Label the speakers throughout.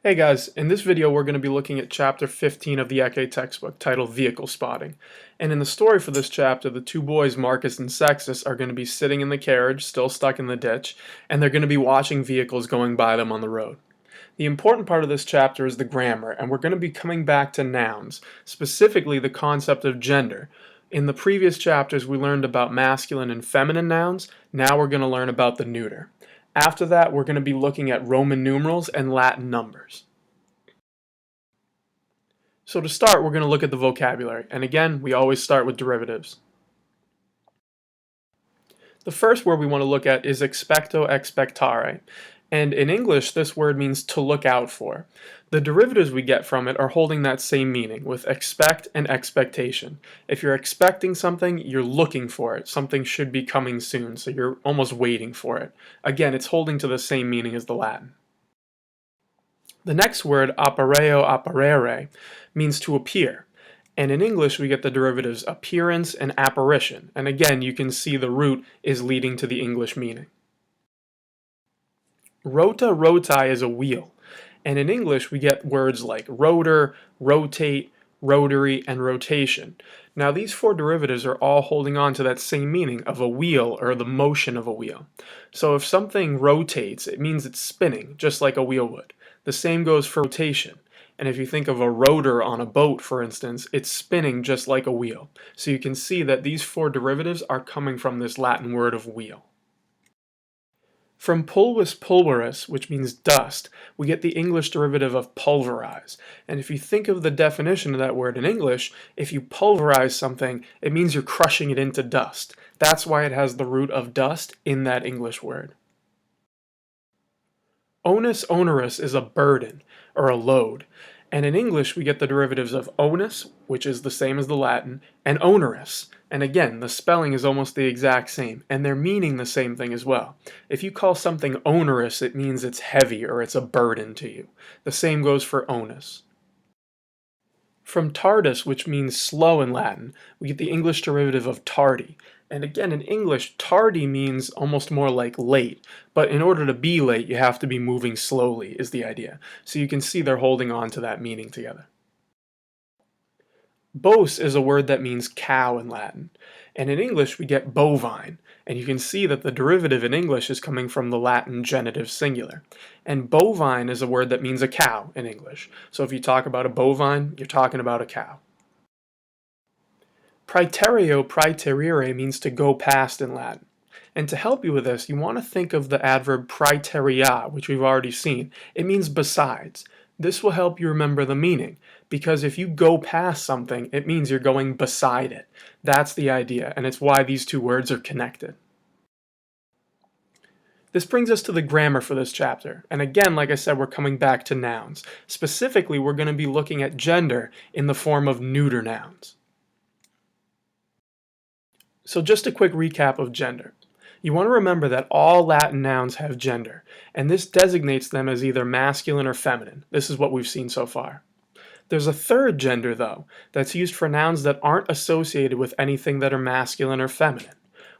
Speaker 1: Hey guys, in this video we're going to be looking at chapter 15 of the Ecce textbook titled Vehicle Spotting. And in the story for this chapter, the two boys, Marcus and Sextus, are going to be sitting in the carriage, still stuck in the ditch, and they're going to be watching vehicles going by them on the road. The important part of this chapter is the grammar, and we're going to be coming back to nouns, specifically the concept of gender. In the previous chapters we learned about masculine and feminine nouns, now we're going to learn about the neuter. After that, we're going to be looking at Roman numerals and Latin numbers. So to start, we're going to look at the vocabulary, and again, we always start with derivatives. The first word we want to look at is expecto, exspectāre, and in English, this word means to look out for. The derivatives we get from it are holding that same meaning, with expect and expectation. If you're expecting something, you're looking for it. Something should be coming soon, so you're almost waiting for it. Again, it's holding to the same meaning as the Latin. The next word, praetereo, apparere, means to appear. And in English, we get the derivatives appearance and apparition. And again, you can see the root is leading to the English meaning. Rota, rotae is a wheel. And in English, we get words like rotor, rotate, rotary, and rotation. Now, these four derivatives are all holding on to that same meaning of a wheel or the motion of a wheel. So if something rotates, it means it's spinning, just like a wheel would. The same goes for rotation. And if you think of a rotor on a boat, for instance, it's spinning just like a wheel. So you can see that these four derivatives are coming from this Latin word of wheel. From pulvis, pulveris, which means dust, we get the English derivative of pulverize. And if you think of the definition of that word in English, if you pulverize something, it means you're crushing it into dust. That's why it has the root of dust in that English word. Onus, oneris is a burden, or a load. And in English, we get the derivatives of onus, which is the same as the Latin, and oneris. And again, the spelling is almost the exact same, and they're meaning the same thing as well. If you call something onerous, it means it's heavy or it's a burden to you. The same goes for onus. From tardus, which means slow in Latin, we get the English derivative of tardy. And again, in English, tardy means almost more like late. But in order to be late, you have to be moving slowly, is the idea. So you can see they're holding on to that meaning together. Bos is a word that means cow in Latin. And in English, we get bovine. And you can see that the derivative in English is coming from the Latin genitive singular. And bovine is a word that means a cow in English. So if you talk about a bovine, you're talking about a cow. Praetereo, praeterīre means to go past in Latin. And to help you with this, you want to think of the adverb praeterea, which we've already seen. It means besides. This will help you remember the meaning, because if you go past something, it means you're going beside it. That's the idea, and it's why these two words are connected. This brings us to the grammar for this chapter, and again, like I said, we're coming back to nouns. Specifically, we're going to be looking at gender in the form of neuter nouns. So just a quick recap of gender. You want to remember that all Latin nouns have gender, and this designates them as either masculine or feminine. This is what we've seen so far. There's a third gender, though, that's used for nouns that aren't associated with anything that are masculine or feminine.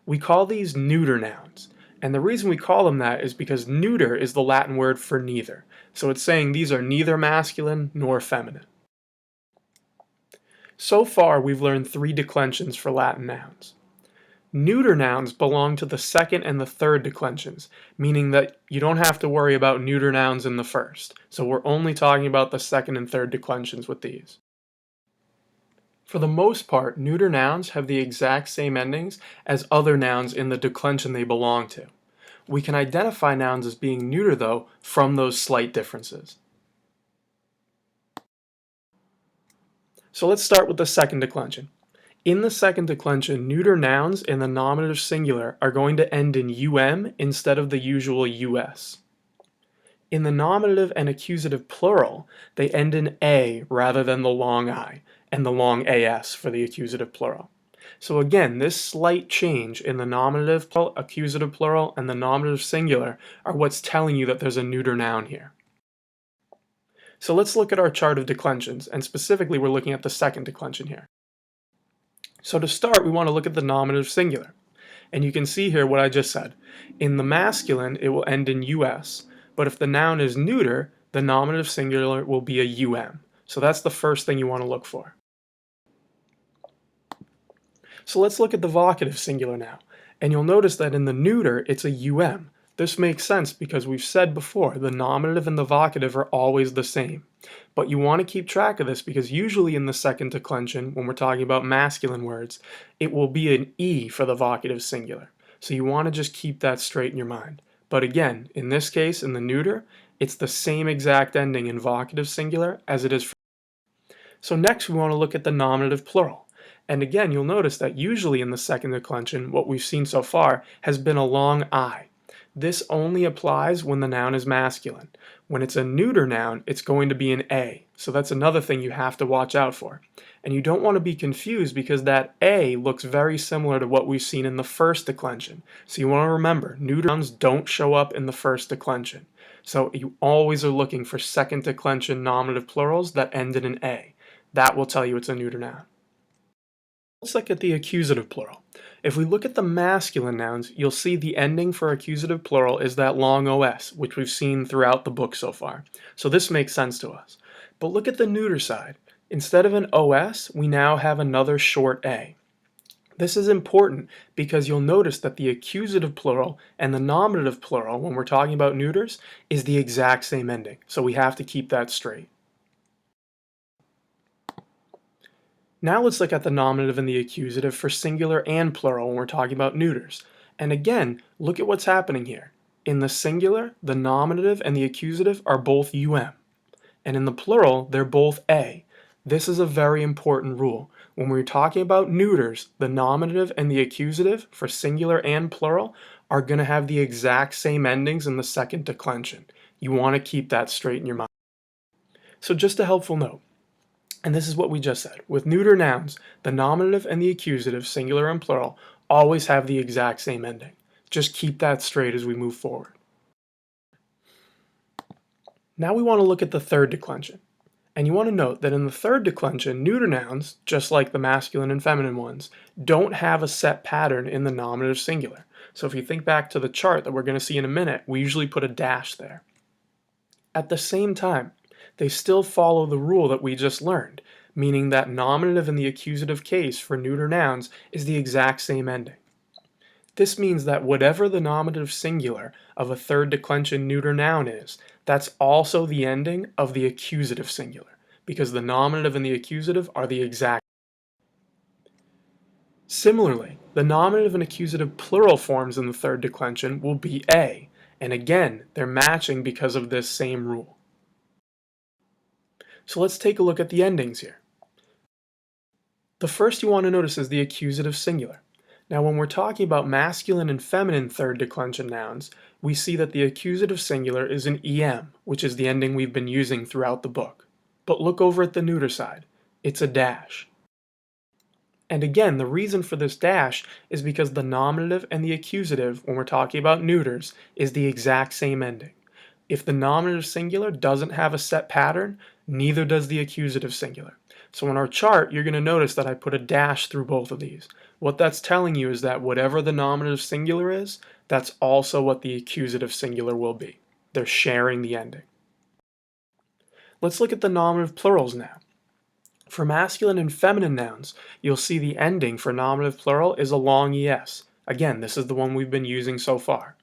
Speaker 1: We call these neuter nouns, and the reason we call them that is because neuter is the Latin word for neither. So it's saying these are neither masculine nor feminine. So far, we've learned 3 declensions for Latin nouns. Neuter nouns belong to the second and the third declensions, meaning that you don't have to worry about neuter nouns in the first. So we're only talking about the second and third declensions with these. For the most part, neuter nouns have the exact same endings as other nouns in the declension they belong to. We can identify nouns as being neuter, though, from those slight differences. So let's start with the second declension. In the second declension, neuter nouns in the nominative singular are going to end in um instead of the usual us. In the nominative and accusative plural, they end in a rather than the long I, and the long as for the accusative plural. So again, this slight change in the nominative plural, accusative plural, and the nominative singular are what's telling you that there's a neuter noun here. So let's look at our chart of declensions, and specifically we're looking at the second declension here. So to start, we want to look at the nominative singular. And you can see here what I just said. In the masculine, it will end in us, but if the noun is neuter, the nominative singular will be a UM. So that's the first thing you want to look for. So let's look at the vocative singular now. And you'll notice that in the neuter, it's a UM. This makes sense because we've said before, the nominative and the vocative are always the same. But you want to keep track of this because usually in the second declension, when we're talking about masculine words, it will be an E for the vocative singular. So you want to just keep that straight in your mind. But again, in this case, in the neuter, it's the same exact ending in vocative singular as it is for. So next we want to look at the nominative plural. And again, you'll notice that usually in the second declension, what we've seen so far has been a long I. This only applies when the noun is masculine. When it's a neuter noun, it's going to be an A. So that's another thing you have to watch out for. And you don't want to be confused because that A looks very similar to what we've seen in the first declension. So you want to remember, neuter nouns don't show up in the first declension. So you always are looking for second declension nominative plurals that end in an A. That will tell you it's a neuter noun. Let's look at the accusative plural. If we look at the masculine nouns, you'll see the ending for accusative plural is that long OS, which we've seen throughout the book so far. So this makes sense to us. But look at the neuter side. Instead of an OS, we now have another short A. This is important because you'll notice that the accusative plural and the nominative plural, when we're talking about neuters, is the exact same ending. So we have to keep that straight. Now let's look at the nominative and the accusative for singular and plural when we're talking about neuters. And again, look at what's happening here. In the singular, the nominative and the accusative are both UM. And in the plural, they're both A. This is a very important rule. When we're talking about neuters, the nominative and the accusative for singular and plural are going to have the exact same endings in the second declension. You want to keep that straight in your mind. So just a helpful note. And this is what we just said. With neuter nouns, the nominative and the accusative, singular and plural, always have the exact same ending. Just keep that straight as we move forward. Now we want to look at the third declension. And you want to note that in the third declension, neuter nouns, just like the masculine and feminine ones, don't have a set pattern in the nominative singular. So if you think back to the chart that we're going to see in a minute, we usually put a dash there. At the same time, they still follow the rule that we just learned, meaning that nominative in the accusative case for neuter nouns is the exact same ending. This means that whatever the nominative singular of a third declension neuter noun is, that's also the ending of the accusative singular, because the nominative and the accusative are the exact. Similarly, the nominative and accusative plural forms in the third declension will be A, and again, they're matching because of this same rule. So let's take a look at the endings here. The first you want to notice is the accusative singular. Now when we're talking about masculine and feminine third declension nouns, we see that the accusative singular is an EM, which is the ending we've been using throughout the book. But look over at the neuter side. It's a dash. And again, the reason for this dash is because the nominative and the accusative, when we're talking about neuters, is the exact same ending. If the nominative singular doesn't have a set pattern, neither does the accusative singular. So in our chart, you're going to notice that I put a dash through both of these. What that's telling you is that whatever the nominative singular is, that's also what the accusative singular will be. They're sharing the ending. Let's look at the nominative plurals now. For masculine and feminine nouns, you'll see the ending for nominative plural is a long ES. Again, this is the one we've been using so far.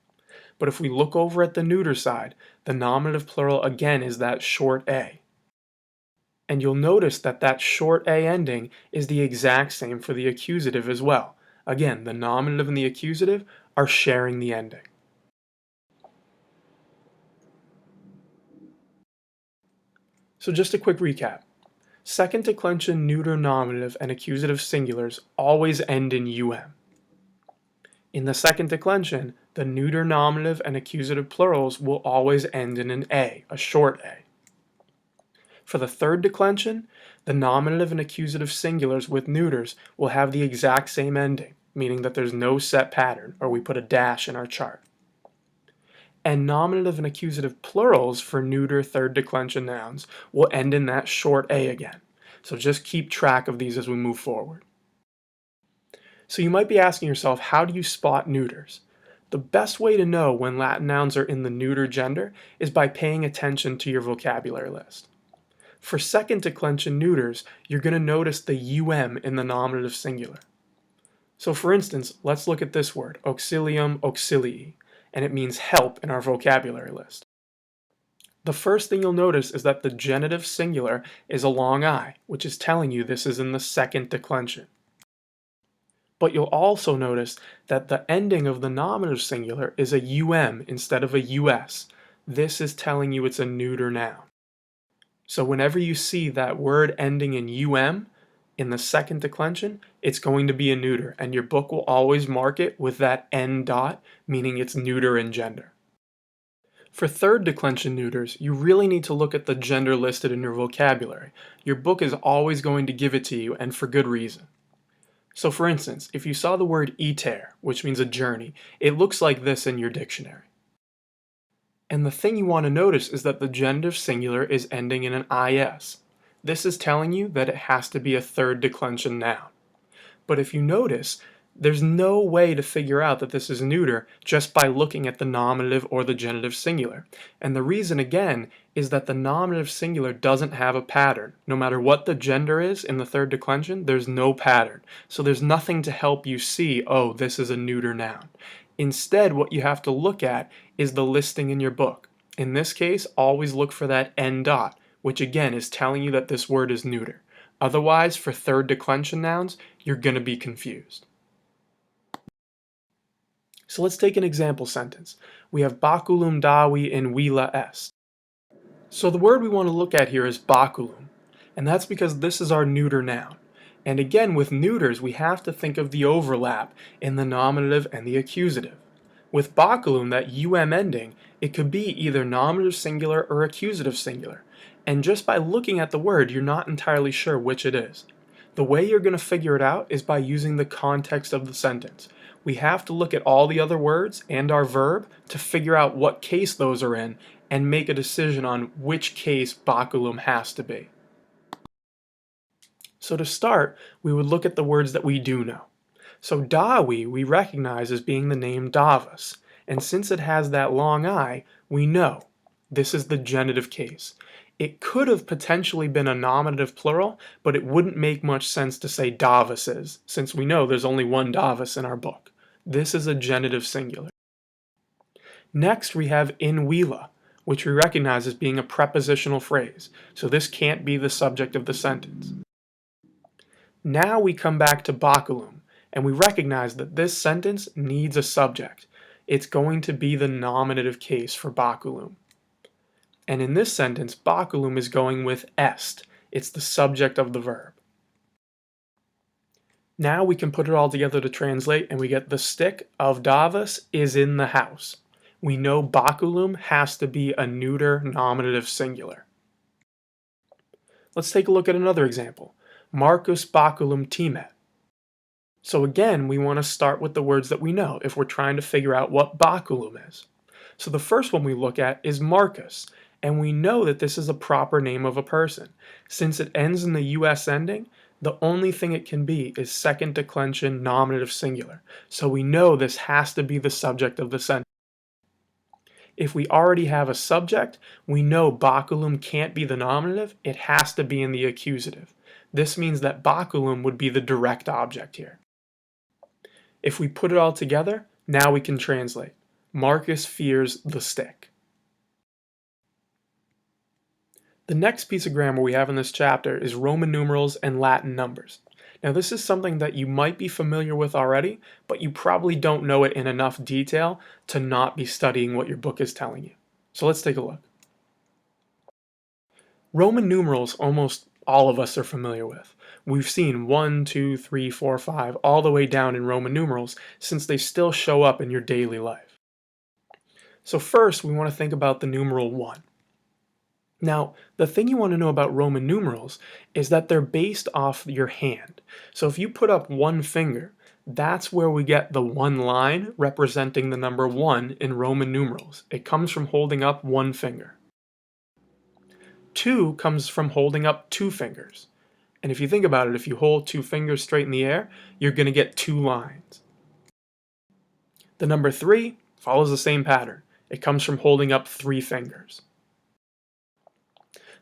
Speaker 1: But if we look over at the neuter side, the nominative plural again is that short A. And you'll notice that that short A ending is the exact same for the accusative as well. Again, the nominative and the accusative are sharing the ending. So just a quick recap. Second declension neuter nominative and accusative singulars always end in UM. In the second declension, the neuter nominative and accusative plurals will always end in an A, a short A. For the third declension, the nominative and accusative singulars with neuters will have the exact same ending, meaning that there's no set pattern, or we put a dash in our chart. And nominative and accusative plurals for neuter third declension nouns will end in that short A again. So just keep track of these as we move forward. So you might be asking yourself, how do you spot neuters? The best way to know when Latin nouns are in the neuter gender is by paying attention to your vocabulary list. For second declension neuters, you're going to notice the in the nominative singular. So for instance, let's look at this word, auxilium auxilii, and it means help in our vocabulary list. The first thing you'll notice is that the genitive singular is a long I, which is telling you this is in the second declension. But you'll also notice that the ending of the nominative singular is a instead of a us. This is telling you it's a neuter noun. So whenever you see that word ending in in the second declension, it's going to be a neuter, and your book will always mark it with that n dot, meaning it's neuter in gender. For third declension neuters, you really need to look at the gender listed in your vocabulary. Your book is always going to give it to you, and for good reason. So for instance, if you saw the word iter, which means a journey, it looks like this in your dictionary. And the thing you want to notice is that the genitive singular is ending in an is. This is telling you that it has to be a third declension noun. But if you notice, there's no way to figure out that this is neuter just by looking at the nominative or the genitive singular. And the reason, again, is that the nominative singular doesn't have a pattern. No matter what the gender is in the third declension, there's no pattern. So there's nothing to help you see, oh, this is a neuter noun. Instead, what you have to look at is the listing in your book. In this case, always look for that n dot, which again is telling you that this word is neuter. Otherwise, for third declension nouns, you're going to be confused. So let's take an example sentence. We have baculum davi in villa est. So the word we want to look at here is baculum, and that's because this is our neuter noun. And again, with neuters, we have to think of the overlap in the nominative and the accusative. With baculum, that ending, it could be either nominative singular or accusative singular. And just by looking at the word, you're not entirely sure which it is. The way you're going to figure it out is by using the context of the sentence. We have to look at all the other words and our verb to figure out what case those are in and make a decision on which case baculum has to be. So to start, we would look at the words that we do know. So davi we recognize as being the name Davos, and since it has that long I, we know this is the genitive case. It could have potentially been a nominative plural, but it wouldn't make much sense to say Davoses, since we know there's only one Davos in our book. This is a genitive singular. Next we have in villa, which we recognize as being a prepositional phrase, so this can't be the subject of the sentence. Now we come back to baculum, and we recognize that this sentence needs a subject. It's going to be the nominative case for baculum. And in this sentence, baculum is going with est. It's the subject of the verb. Now we can put it all together to translate, and we get the stick of Davos is in the house. We know baculum has to be a neuter nominative singular. Let's take a look at another example. Marcus baculum timet. So again, we want to start with the words that we know if we're trying to figure out what baculum is. So the first one we look at is Marcus, and we know that this is a proper name of a person. Since it ends in the us ending, the only thing it can be is second declension nominative singular. So we know this has to be the subject of the sentence. If we already have a subject, we know baculum can't be the nominative, it has to be in the accusative. This means that baculum would be the direct object here. If we put it all together, now we can translate. Marcus fears the stick. The next piece of grammar we have in this chapter is Roman numerals and Latin numbers. Now this is something that you might be familiar with already, but you probably don't know it in enough detail to not be studying what your book is telling you. So let's take a look. Roman numerals almost all of us are familiar with. We've seen 1, 2, 3, 4, 5 all the way down in Roman numerals since they still show up in your daily life. So first we want to think about the numeral 1. Now, the thing you want to know about Roman numerals is that they're based off your hand. So if you put up one finger, that's where we get the one line representing the number 1 in Roman numerals. It comes from holding up one finger. 2 comes from holding up 2 fingers. And if you think about it, if you hold 2 fingers straight in the air, you're going to get 2 lines. The number 3 follows the same pattern. It comes from holding up 3 fingers.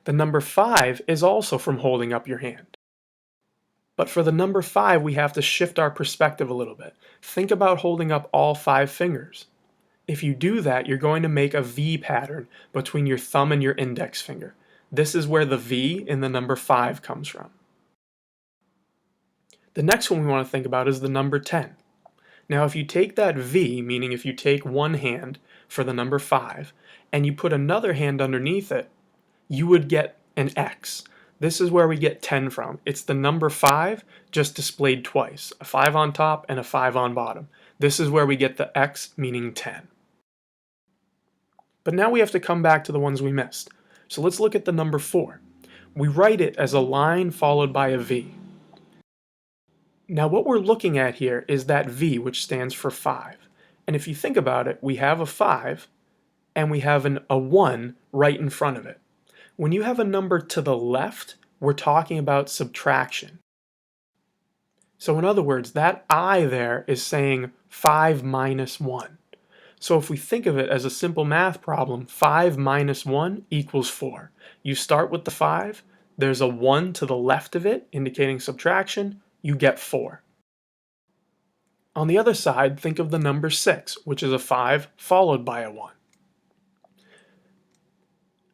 Speaker 1: The number 5 is also from holding up your hand. But for the number 5, we have to shift our perspective a little bit. Think about holding up all 5 fingers. If you do that, you're going to make a V pattern between your thumb and your index finger. This is where the V in the number 5 comes from. The next one we want to think about is the number 10. Now if you take that V, meaning if you take one hand for the number 5, and you put another hand underneath it, you would get an X. This is where we get 10 from. It's the number 5 just displayed twice, a 5 on top and a 5 on bottom. This is where we get the X, meaning 10. But now we have to come back to the ones we missed. So let's look at the number 4. We write it as a line followed by a V. Now what we're looking at here is that V, which stands for 5. And if you think about it, we have a 5 and we have a 1 right in front of it. When you have a number to the left, we're talking about subtraction. So in other words, that I there is saying 5 minus 1. So if we think of it as a simple math problem, 5 minus 1 equals 4. You start with the 5, there's a 1 to the left of it, indicating subtraction, you get 4. On the other side, think of the number 6, which is a 5 followed by a 1.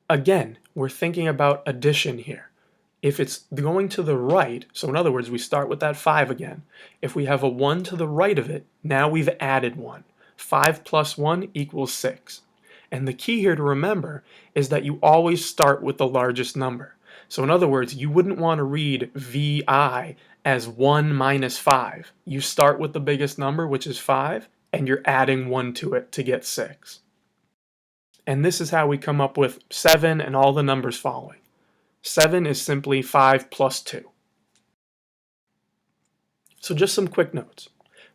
Speaker 1: Again, we're thinking about addition here. If it's going to the right, so in other words, we start with that 5 again. If we have a 1 to the right of it, now we've added 1. 5 plus 1 equals 6. And the key here to remember is that you always start with the largest number. So in other words, you wouldn't want to read VI as 1 minus 5. You start with the biggest number, which is 5, and you're adding 1 to it to get 6. And this is how we come up with 7 and all the numbers following. 7 is simply 5 plus 2. So just some quick notes.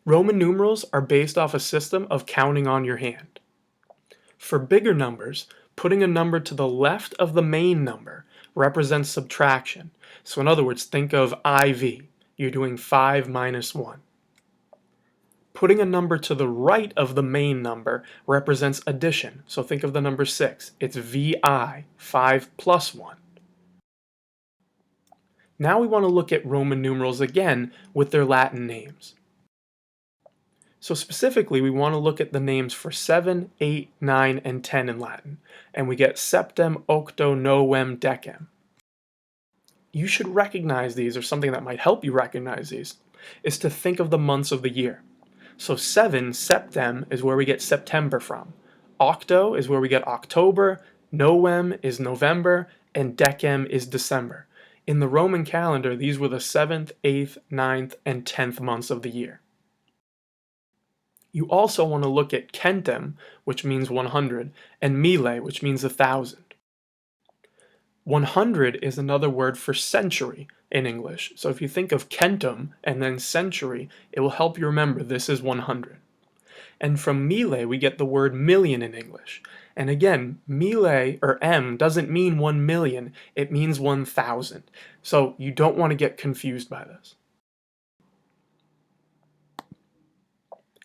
Speaker 1: Roman numerals are based off a system of counting on your hand. For bigger numbers, putting a number to the left of the main number represents subtraction. So in other words, think of IV. You're doing 5 minus 1. Putting a number to the right of the main number represents addition. So think of the number 6. It's VI, 5 plus 1. Now we want to look at Roman numerals again with their Latin names. So specifically, we want to look at the names for 7, 8, 9, and 10 in Latin. And we get septem, octo, novem, decem. You should recognize these, or something that might help you recognize these, is to think of the months of the year. So 7, septem, is where we get September from. Octo is where we get October, novem is November, and decem is December. In the Roman calendar, these were the 7th, 8th, 9th, and 10th months of the year. You also want to look at centum, which means 100, and mille, which means 1,000. 100 is another word for century in English. So if you think of centum and then century, it will help you remember this is 100. And from mille, we get the word million in English. And again, mille, or M, doesn't mean 1 million, it means 1,000. So you don't want to get confused by this.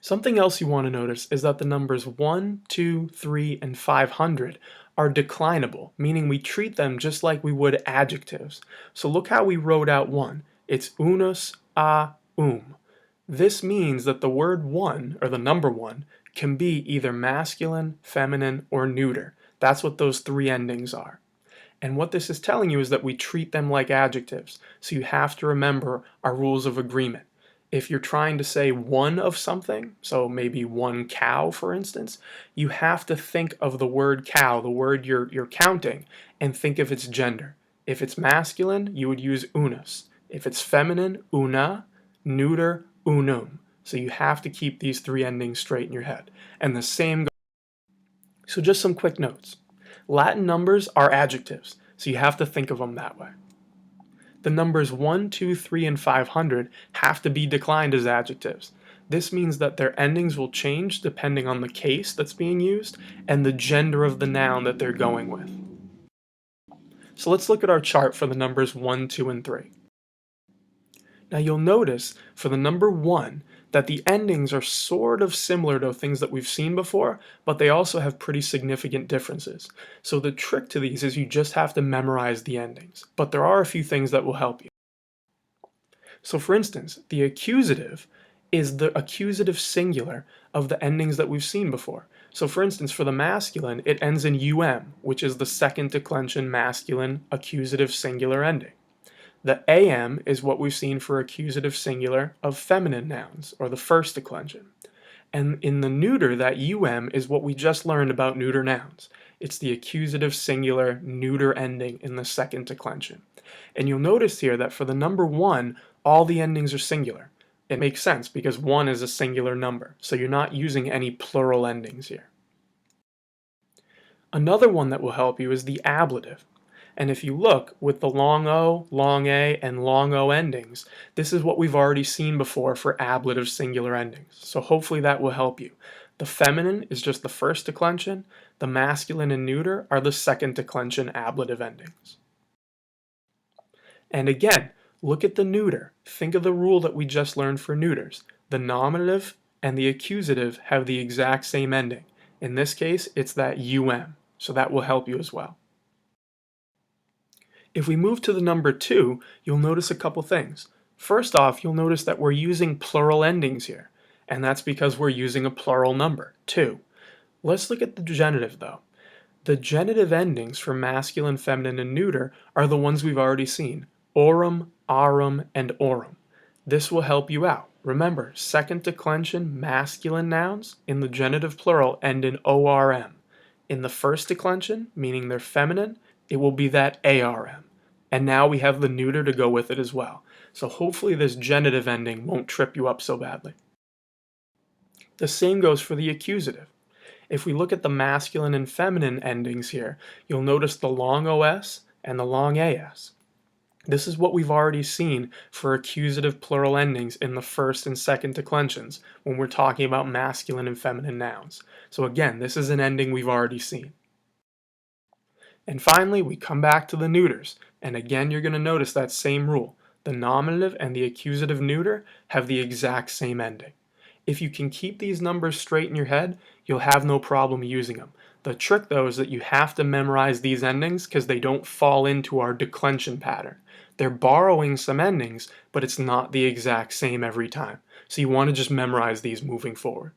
Speaker 1: Something else you want to notice is that the numbers 1, 2, 3, and 500 are declinable, meaning we treat them just like we would adjectives. So look how we wrote out 1. It's unus, a, This means that the word 1, or the number 1, can be either masculine, feminine, or neuter. That's what those 3 endings are. And what this is telling you is that we treat them like adjectives. So you have to remember our rules of agreement. If you're trying to say one of something, so maybe 1 cow, for instance, you have to think of the word cow, the word you're counting, and think of its gender. If it's masculine, you would use unus. If it's feminine, una, neuter, unum. So you have to keep these 3 endings straight in your head. And the same goes. So just some quick notes. Latin numbers are adjectives, so you have to think of them that way. The numbers 1, 2, 3, and 500 have to be declined as adjectives. This means that their endings will change depending on the case that's being used and the gender of the noun that they're going with. So let's look at our chart for the numbers 1, 2, and 3. Now you'll notice for the number 1 that the endings are sort of similar to things that we've seen before, but they also have pretty significant differences. So the trick to these is you just have to memorize the endings, but there are a few things that will help you. So for instance, the accusative is the accusative singular of the endings that we've seen before. So for instance, for the masculine, it ends in which is the second declension masculine accusative singular ending. The am is what we've seen for accusative singular of feminine nouns, or the first declension. And in the neuter, that is what we just learned about neuter nouns. It's the accusative singular neuter ending in the second declension. And you'll notice here that for the number 1, all the endings are singular. It makes sense because 1 is a singular number, so you're not using any plural endings here. Another one that will help you is the ablative. And if you look with the long O, long A, and long O endings, this is what we've already seen before for ablative singular endings. So hopefully that will help you. The feminine is just the first declension. The masculine and neuter are the second declension ablative endings. And again, look at the neuter. Think of the rule that we just learned for neuters. The nominative and the accusative have the exact same ending. In this case, it's that so that will help you as well. If we move to the number 2, you'll notice a couple things. First off, you'll notice that we're using plural endings here, and that's because we're using a plural number, 2. Let's look at the genitive though. The genitive endings for masculine, feminine, and neuter are the ones we've already seen, aurum, aurum, and aurum. This will help you out. Remember, second declension masculine nouns in the genitive plural end in orm. In the first declension, meaning they're feminine, it will be that arm. And now we have the neuter to go with it as well. So hopefully this genitive ending won't trip you up so badly. The same goes for the accusative. If we look at the masculine and feminine endings here, you'll notice the long os and the long as. This is what we've already seen for accusative plural endings in the first and second declensions when we're talking about masculine and feminine nouns. So again, this is an ending we've already seen. And finally, we come back to the neuters, and again you're going to notice that same rule. The nominative and the accusative neuter have the exact same ending. If you can keep these numbers straight in your head, you'll have no problem using them. The trick though is that you have to memorize these endings because they don't fall into our declension pattern. They're borrowing some endings, but it's not the exact same every time. So you want to just memorize these moving forward.